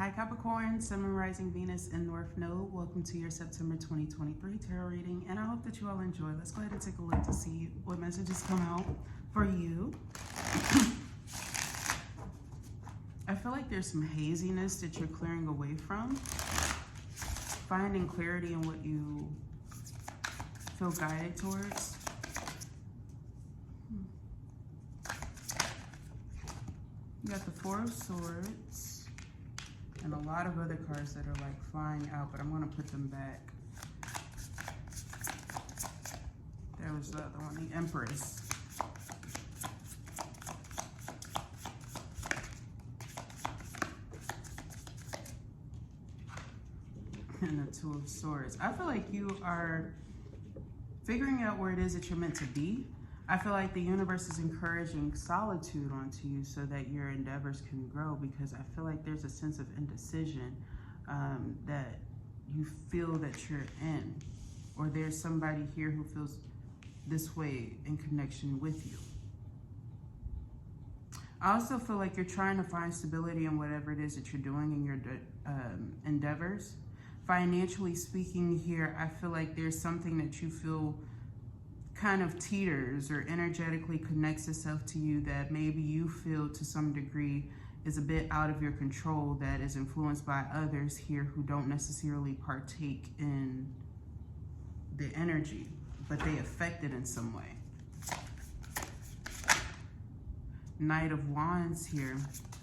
Hi Capricorn, Sun, Moon, Rising, Venus, and North Node. Welcome to your September 2023 tarot reading, and I hope that you all enjoy. Let's go ahead and take a look to see what messages come out for you. I feel like there's some haziness that you're clearing away from, finding clarity in what you feel guided towards. You got the Four of Swords and a lot of other cards that are like flying out, but I'm going to put them back. There was the other one, the Empress. And the Two of Swords. I feel like you are figuring out where it is that you're meant to be. I feel like the universe is encouraging solitude onto you so that your endeavors can grow, because I feel like there's a sense of indecision that you feel that you're in, or there's somebody here who feels this way in connection with you. I also feel like you're trying to find stability in whatever it is that you're doing in your endeavors. Financially speaking here, I feel like there's something that you feel kind of teeters or energetically connects itself to you that maybe you feel to some degree is a bit out of your control, that is influenced by others here who don't necessarily partake in the energy, but they affect it in some way. Knight of Wands here.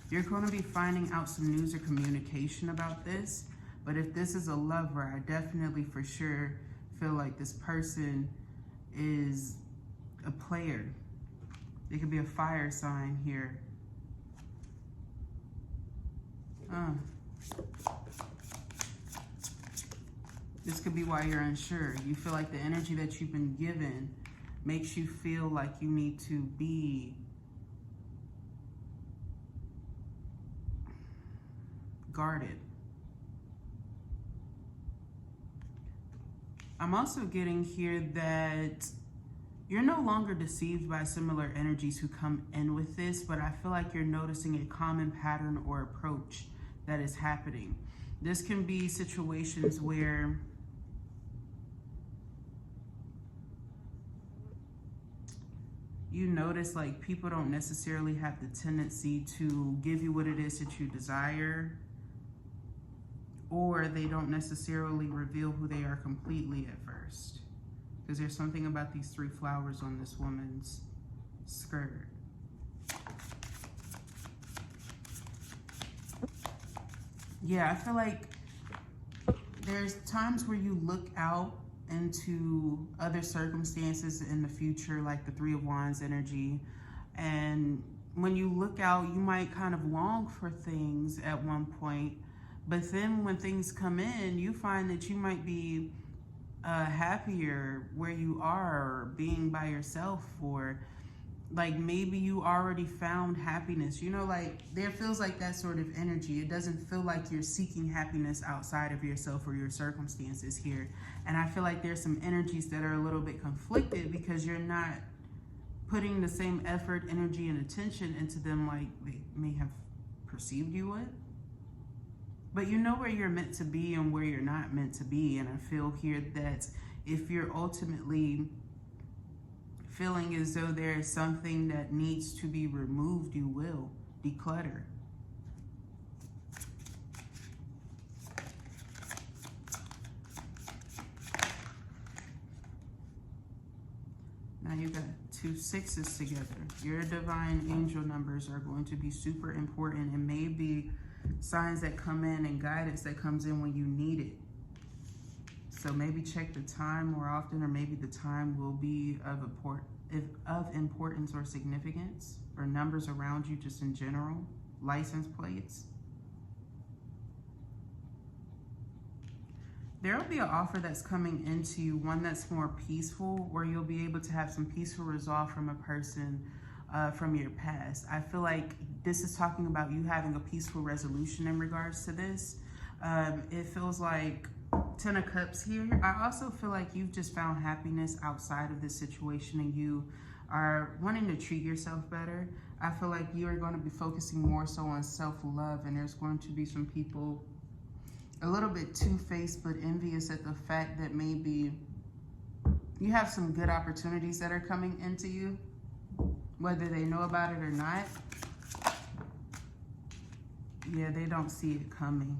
You're going to be finding out some news or communication about this, but if this is a lover, I definitely for sure feel like this person is a player. It could be a fire sign here. This could be why you're unsure. You feel like the energy that you've been given makes you feel like you need to be guarded. I'm also getting here that you're no longer deceived by similar energies who come in with this, but I feel like you're noticing a common pattern or approach that is happening. This can be situations where you notice like people don't necessarily have the tendency to give you what it is that you desire, or they don't necessarily reveal who they are completely at first. Because there's something about these three flowers on this woman's skirt. Yeah, I feel like there's times where you look out into other circumstances in the future, like the Three of Wands energy. And when you look out, you might kind of long for things at one point, but then when things come in, you find that you might be happier where you are, or being by yourself, or like maybe you already found happiness. You know, like there feels like that sort of energy. It doesn't feel like you're seeking happiness outside of yourself or your circumstances here. And I feel like there's some energies that are a little bit conflicted because you're not putting the same effort, energy, and attention into them like they may have perceived you would. But you know where you're meant to be and where you're not meant to be. And I feel here that if you're ultimately feeling as though there is something that needs to be removed, you will declutter. Now you got two sixes together. Your divine angel numbers are going to be super important, and maybe signs that come in and guidance that comes in when you need it. So maybe check the time more often, or maybe the time will be of importance or significance, or numbers around you just in general, license plates. There will be an offer that's coming into you, one that's more peaceful, where you'll be able to have some peaceful resolve from a person from your past. I feel like this is talking about you having a peaceful resolution in regards to this. It feels like Ten of Cups here. I also feel like you've just found happiness outside of this situation, and you are wanting to treat yourself better. I feel like you are going to be focusing more so on self-love, and there's going to be some people a little bit two-faced but envious at the fact that maybe you have some good opportunities that are coming into you, whether they know about it or not. Yeah, they don't see it coming,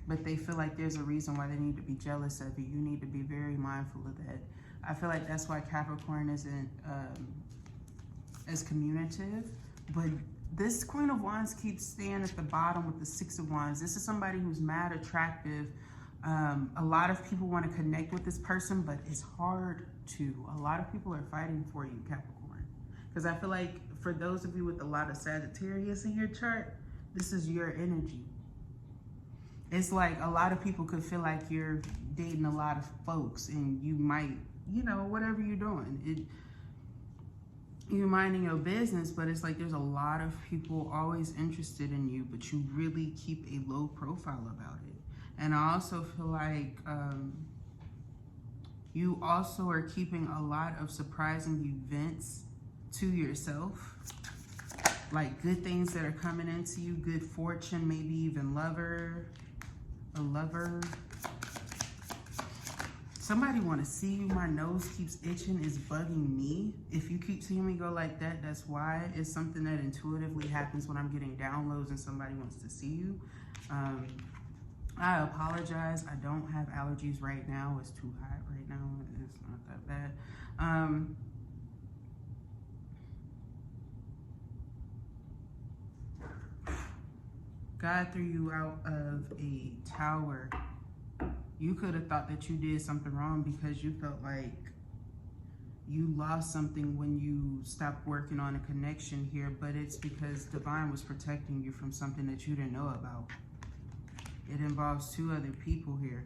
but they feel like there's a reason why they need to be jealous of you. You need to be very mindful of that. I feel like that's why Capricorn isn't as communicative, but this Queen of Wands keeps staying at the bottom with the Six of Wands. This is somebody who's mad attractive. A lot of people want to connect with this person, but it's hard to. A lot of people are fighting for you, Capricorn. Because I feel like for those of you with a lot of Sagittarius in your chart, this is your energy. It's like a lot of people could feel like you're dating a lot of folks, and you might, you know, whatever you're doing, you're minding your business, but it's like there's a lot of people always interested in you, but you really keep a low profile about it. And I also feel like you also are keeping a lot of surprising events to yourself, like good things that are coming into you, good fortune, maybe even a lover. Somebody want to see you. My nose keeps itching. It's bugging me. If you keep seeing me go like that, that's why. It's something that intuitively happens when I'm getting downloads and somebody wants to see you. I apologize. I don't have allergies right now. It's too hot right now. It's not that bad. God threw you out of a tower. You could have thought that you did something wrong because you felt like you lost something when you stopped working on a connection here, but it's because Divine was protecting you from something that you didn't know about. It involves two other people here.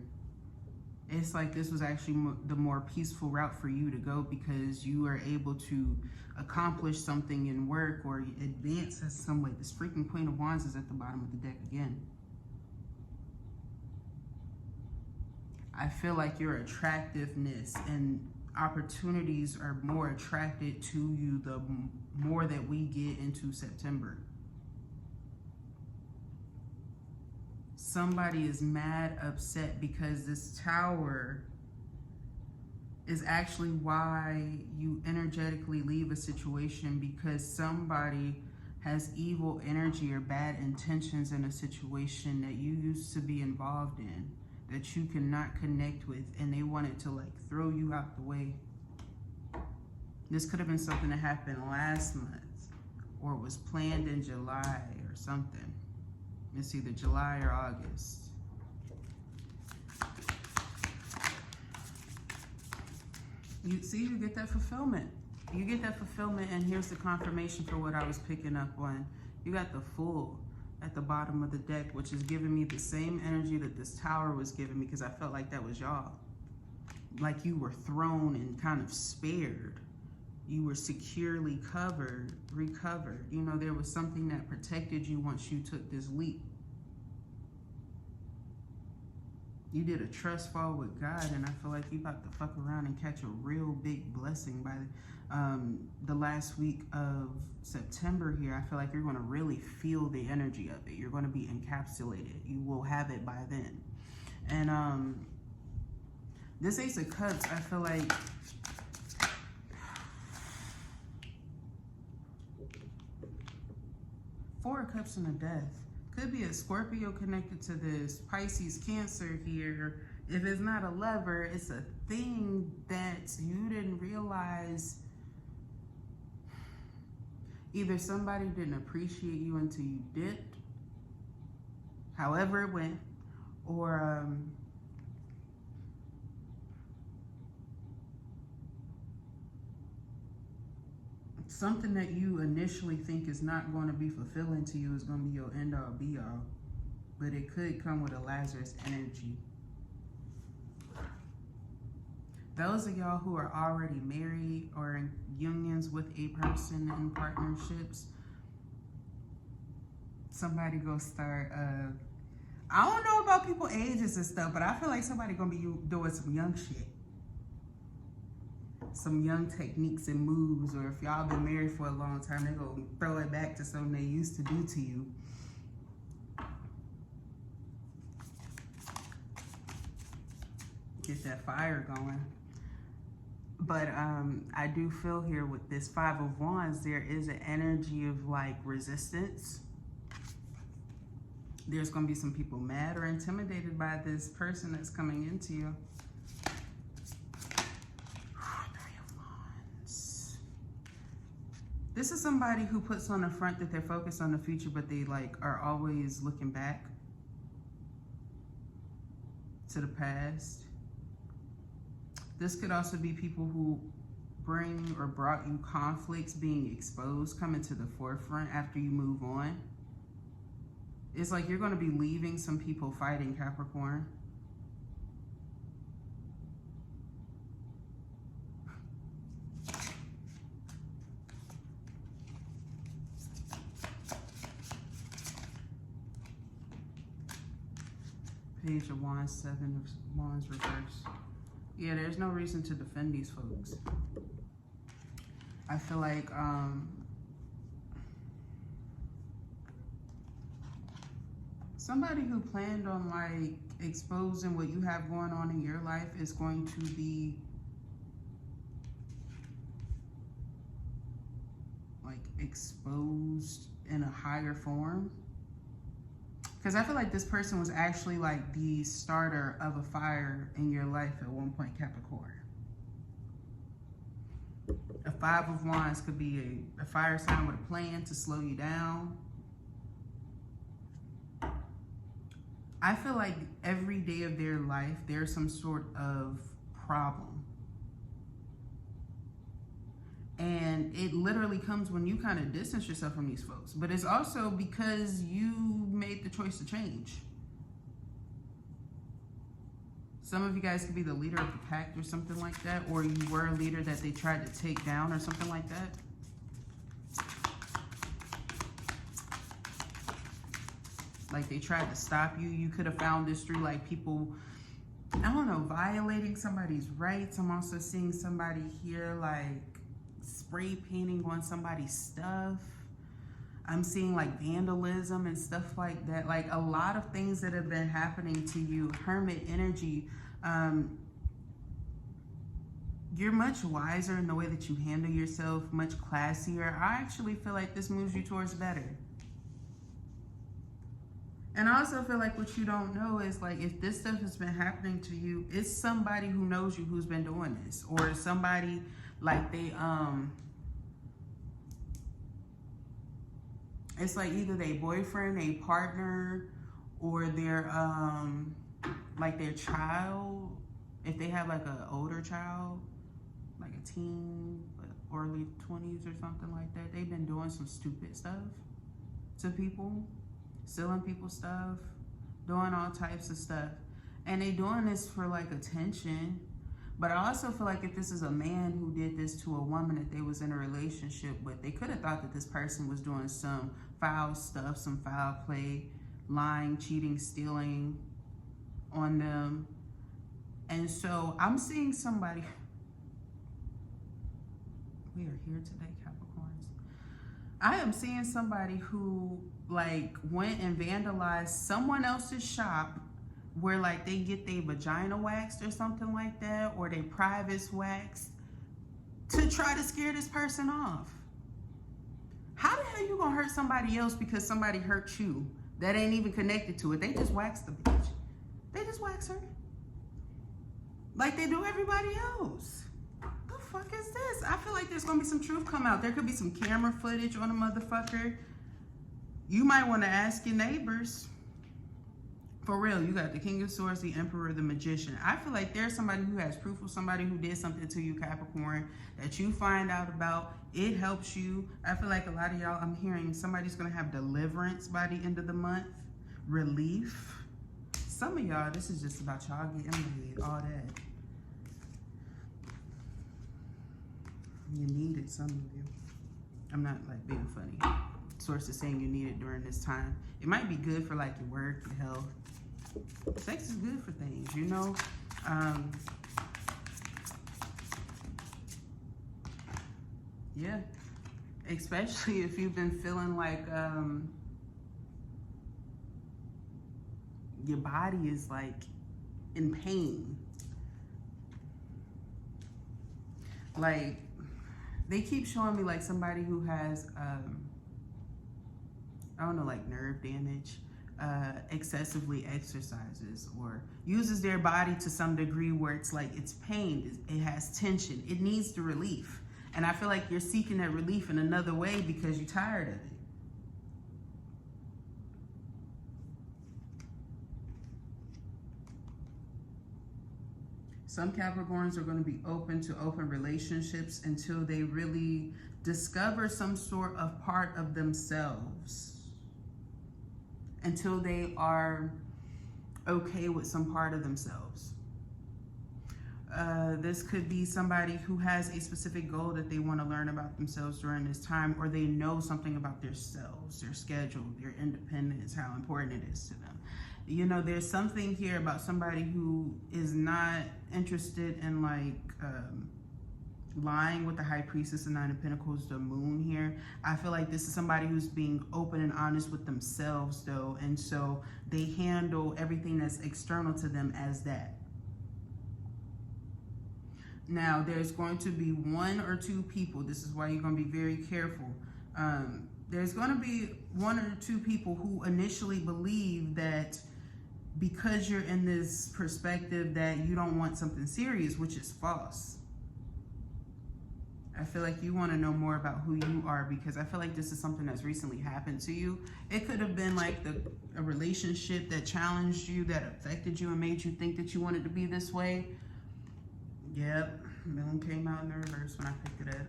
It's like this was actually the more peaceful route for you to go because you are able to accomplish something in work or advance in some way. This freaking Queen of Wands is at the bottom of the deck again. I feel like your attractiveness and opportunities are more attracted to you the more that we get into September. Somebody is mad upset because this tower is actually why you energetically leave a situation, because somebody has evil energy or bad intentions in a situation that you used to be involved in, that you cannot connect with, and they wanted to like throw you out the way. This could have been something that happened last month or was planned in July or something. It's either July or August. You see, you get that fulfillment. You get that fulfillment, and here's the confirmation for what I was picking up on. You got the Fool at the bottom of the deck, which is giving me the same energy that this tower was giving me, because I felt like that was y'all. Like you were thrown and kind of spared. You were securely recovered. You know, there was something that protected you once you took this leap. You did a trust fall with God, and I feel like you about to fuck around and catch a real big blessing by the last week of September here. I feel like you're going to really feel the energy of it. You're going to be encapsulated. You will have it by then. And this Ace of Cups, I feel like Four of Cups and a Death. Could be a Scorpio connected to this, Pisces, Cancer here. If it's not a lover, it's a thing that you didn't realize. Either somebody didn't appreciate you until you did, however it went, or something that you initially think is not going to be fulfilling to you is going to be your end-all, be-all. But it could come with a Lazarus energy. Those of y'all who are already married or in unions with a person in partnerships, somebody go start, I don't know about people ages and stuff, but I feel like somebody going to be doing some young shit. some young techniques and moves, or if y'all been married for a long time, they're gonna throw it back to something they used to do to you. Get that fire going. But I do feel here with this Five of Wands, there is an energy of like resistance. There's going to be some people mad or intimidated by this person that's coming into you. Three of Wands. This is somebody who puts on the front that they're focused on the future, but they like are always looking back to the past. This could also be people who bring or brought you conflicts being exposed, coming to the forefront after you move on. It's like you're going to be leaving some people fighting, Capricorn. Page of Wands, Seven of Wands reverse. Yeah, there's no reason to defend these folks. I feel like somebody who planned on like exposing what you have going on in your life is going to be like exposed in a higher form. Because I feel like this person was actually like the starter of a fire in your life at one point, Capricorn. A Five of Wands could be a fire sign with a plan to slow you down. I feel like every day of their life, there's some sort of problem. And it literally comes when you kind of distance yourself from these folks. But it's also because you made the choice to change. Some of you guys could be the leader of the pack or something like that. Or you were a leader that they tried to take down or something like that. Like they tried to stop you. You could have found this through like people, I don't know, violating somebody's rights. I'm also seeing somebody here like spray painting on somebody's stuff. I'm seeing like vandalism and stuff like that. Like a lot of things that have been happening to you. Hermit energy. You're much wiser in the way that you handle yourself, much classier. I actually feel like this moves you towards better. And I also feel like what you don't know is like if this stuff has been happening to you, it's somebody who knows you who's been doing this, or somebody like they it's like either their boyfriend, a partner, or their like their child. If they have like an older child, like a teen, early 20s or something like that, they've been doing some stupid stuff to people, stealing people's stuff, doing all types of stuff. And they doing this for like attention. But I also feel like if this is a man who did this to a woman that they was in a relationship with, they could have thought that this person was doing some foul stuff, some foul play, lying, cheating, stealing on them. And so I'm seeing somebody, we are here today, Capricorns. I am seeing somebody who like went and vandalized someone else's shop where like they get their vagina waxed or something like that, or their privates waxed to try to scare this person off. How the hell you gonna hurt somebody else because somebody hurt you that ain't even connected to it? They just waxed the bitch. They just wax her. Like they do everybody else. The fuck is this? I feel like there's gonna be some truth come out. There could be some camera footage on a motherfucker. You might wanna ask your neighbors. For real, you got the King of Swords, the Emperor, the Magician. I feel like there's somebody who has proof of somebody who did something to you, Capricorn, that you find out about. It helps you. I feel like a lot of y'all, I'm hearing somebody's going to have deliverance by the end of the month. Relief. Some of y'all, this is just about y'all getting laid, all that. You need it, some of you. I'm not like being funny. Sources saying you need it during this time. It might be good for like your work, your health. Sex is good for things, you know. Yeah. Especially if you've been feeling like your body is like in pain. Like, they keep showing me like somebody who has, I don't know, like nerve damage, excessively exercises or uses their body to some degree where it's like it's pain, it has tension, it needs the relief. And I feel like you're seeking that relief in another way because you're tired of it. Some Capricorns are going to be open to open relationships until they really discover some sort of part of themselves. Until they are okay with some part of themselves. This could be somebody who has a specific goal that they want to learn about themselves during this time, or they know something about themselves, their schedule, their independence, how important it is to them. You know, there's something here about somebody who is not interested in like lying with the High Priestess and Nine of Pentacles, the Moon here. I feel like this is somebody who's being open and honest with themselves though, and so they handle everything that's external to them as that. Now, there's going to be one or two people, this is why you're going to be very careful. There's going to be one or two people who initially believe that because you're in this perspective that you don't want something serious, which is false. I feel like you want to know more about who you are because I feel like this is something that's recently happened to you. It could have been like a relationship that challenged you, that affected you and made you think that you wanted to be this way. Yep, Moon came out in the reverse when I picked it up.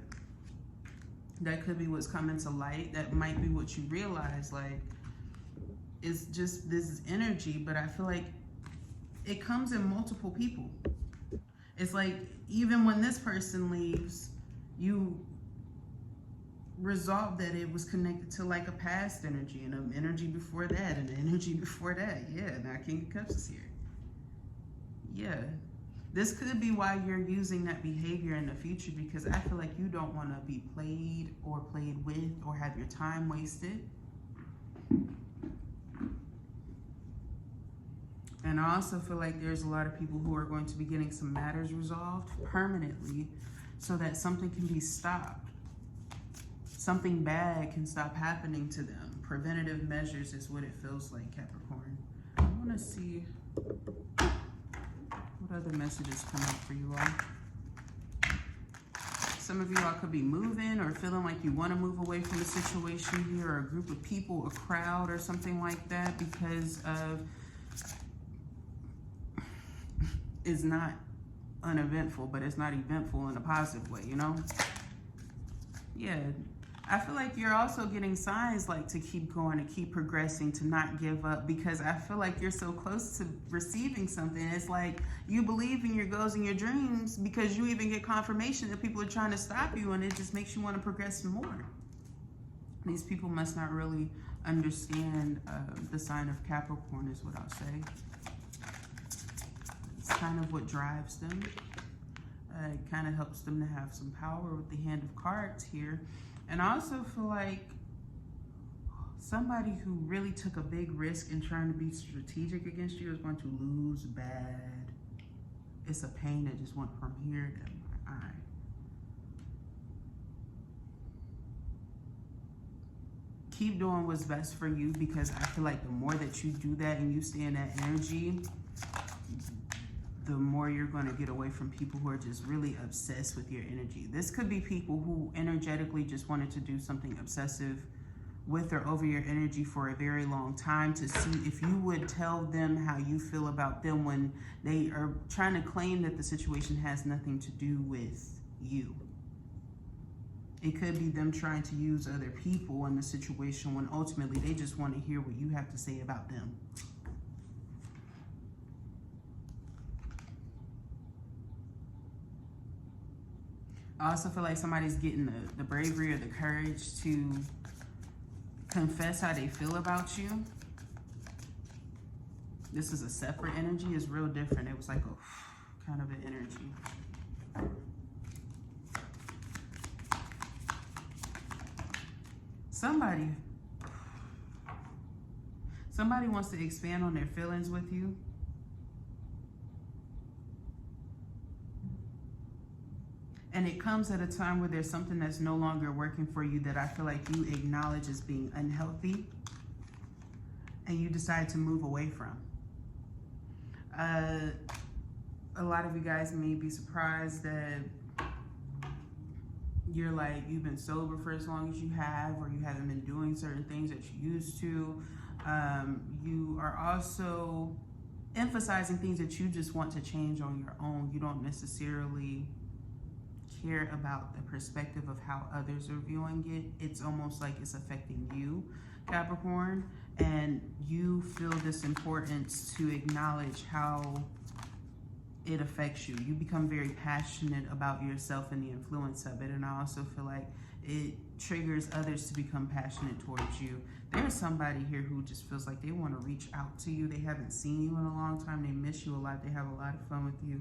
That could be what's coming to light. That might be what you realize, like, it's just this energy, but I feel like it comes in multiple people. It's like, even when this person leaves, you resolve that it was connected to like a past energy and an energy before that and an energy before that. Yeah, now King of Cups is here. Yeah. This could be why you're using that behavior in the future, because I feel like you don't want to be played or played with or have your time wasted. And I also feel like there's a lot of people who are going to be getting some matters resolved permanently so that something can be stopped. Something bad can stop happening to them. Preventative measures is what it feels like, Capricorn. I want to see what other messages come up for you all. Some of you all could be moving or feeling like you want to move away from the situation here, or a group of people, a crowd or something like that, because of it's not uneventful, but it's not eventful in a positive way, you know? Yeah. I feel like you're also getting signs like to keep going, to keep progressing, to not give up, because I feel like you're so close to receiving something. It's like you believe in your goals and your dreams because you even get confirmation that people are trying to stop you, and it just makes you want to progress more. These people must not really understand the sign of Capricorn is what I'll say. It's kind of what drives them. It kind of helps them to have some power with the Hand of Cards here. And I also feel like somebody who really took a big risk in trying to be strategic against you is going to lose bad. It's a pain that just went from here to my eye. Keep doing what's best for you, because I feel like the more that you do that and you stay in that energy, the more you're going to get away from people who are just really obsessed with your energy. This could be people who energetically just wanted to do something obsessive with or over your energy for a very long time, to see if you would tell them how you feel about them when they are trying to claim that the situation has nothing to do with you. It could be them trying to use other people in the situation when ultimately they just want to hear what you have to say about them. I also feel like somebody's getting the bravery or the courage to confess how they feel about you. This is a separate energy. It's real different. It was like a kind of an energy. somebody wants to expand on their feelings with you. And it comes at a time where there's something that's no longer working for you that I feel like you acknowledge as being unhealthy, and you decide to move away from. A lot of you guys may be surprised that you're like, you've been sober for as long as you have, or you haven't been doing certain things that you used to. You are also emphasizing things that you just want to change on your own. You don't necessarily care about the perspective of how others are viewing it. It's almost like it's affecting you, Capricorn, and you feel this importance to acknowledge how it affects you. You become very passionate about yourself and the influence of it, and I also feel like it triggers others to become passionate towards you. There's somebody here who just feels like they want to reach out to you. They haven't seen you in a long time. They miss you a lot. They have a lot of fun with you.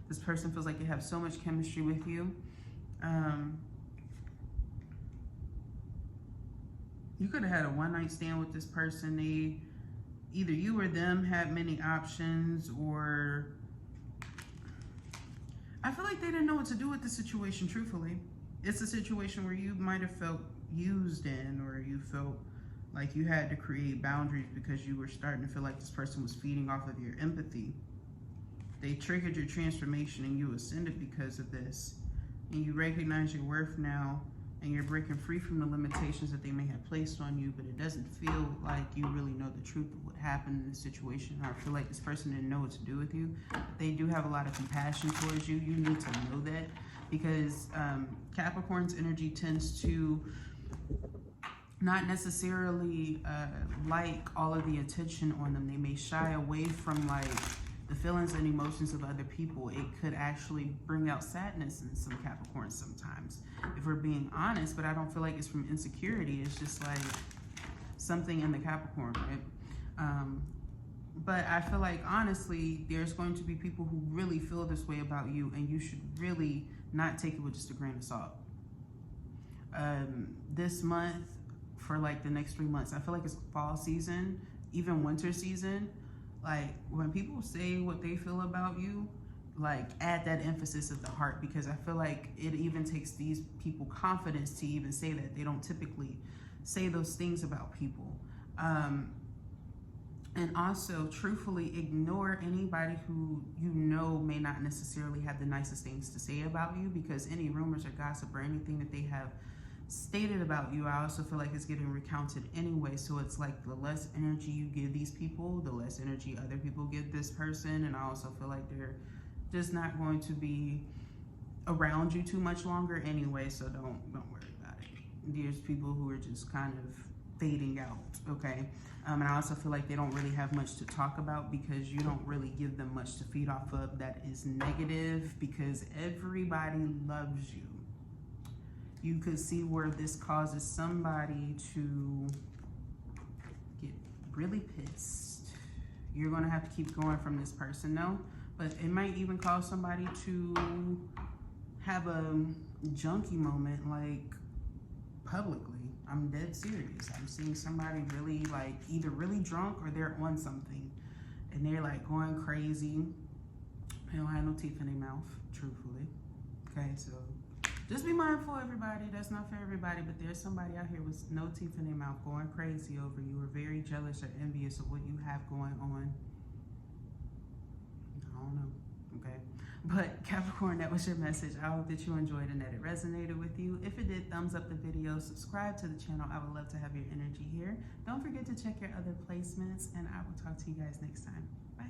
This person feels like they have so much chemistry with you. You could have had a one-night stand with this person. Either you or them had many options, or I feel like they didn't know what to do with the situation, truthfully. It's a situation where you might have felt used in, or you felt like you had to create boundaries because you were starting to feel like this person was feeding off of your empathy. They triggered your transformation and you ascended because of this. And you recognize your worth now, and you're breaking free from the limitations that they may have placed on you, but it doesn't feel like you really know the truth of what happened in this situation. I feel like this person didn't know what to do with you. They do have a lot of compassion towards you. You need to know that, because Capricorn's energy tends to not necessarily like all of the attention on them. They may shy away from like the feelings and emotions of other people. It could actually bring out sadness in some Capricorns sometimes, if we're being honest, but I don't feel like it's from insecurity. It's just like something in the Capricorn, right? But I feel like, honestly, there's going to be people who really feel this way about you, and you should really not take it with just a grain of salt. This month, for like the next 3 months, I feel like it's fall season, even winter season. Like, when people say what they feel about you, like, add that emphasis of the heart, because I feel like it even takes these people confidence to even say that. They don't typically say those things about people. And also, truthfully, ignore anybody who you know may not necessarily have the nicest things to say about you, because any rumors or gossip or anything that they have stated about you, I also feel like it's getting recounted anyway. So it's like the less energy you give these people, the less energy other people give this person. And I also feel like they're just not going to be around you too much longer anyway. So don't worry about it. There's people who are just kind of fading out, okay? And I also feel like they don't really have much to talk about, because you don't really give them much to feed off of that is negative, because everybody loves you. You could see where this causes somebody to get really pissed. You're gonna have to keep going from this person, no? But it might even cause somebody to have a junkie moment, like, publicly. I'm dead serious. I'm seeing somebody really, like, either really drunk or they're on something, and they're like going crazy. They don't have no teeth in their mouth, truthfully. Okay, so just be mindful, everybody. That's not for everybody, but there's somebody out here with no teeth in their mouth going crazy over you, or very jealous or envious of what you have going on. I don't know, okay? But Capricorn, that was your message. I hope that you enjoyed and that it resonated with you. If it did, thumbs up the video, subscribe to the channel. I would love to have your energy here. Don't forget to check your other placements, and I will talk to you guys next time. Bye.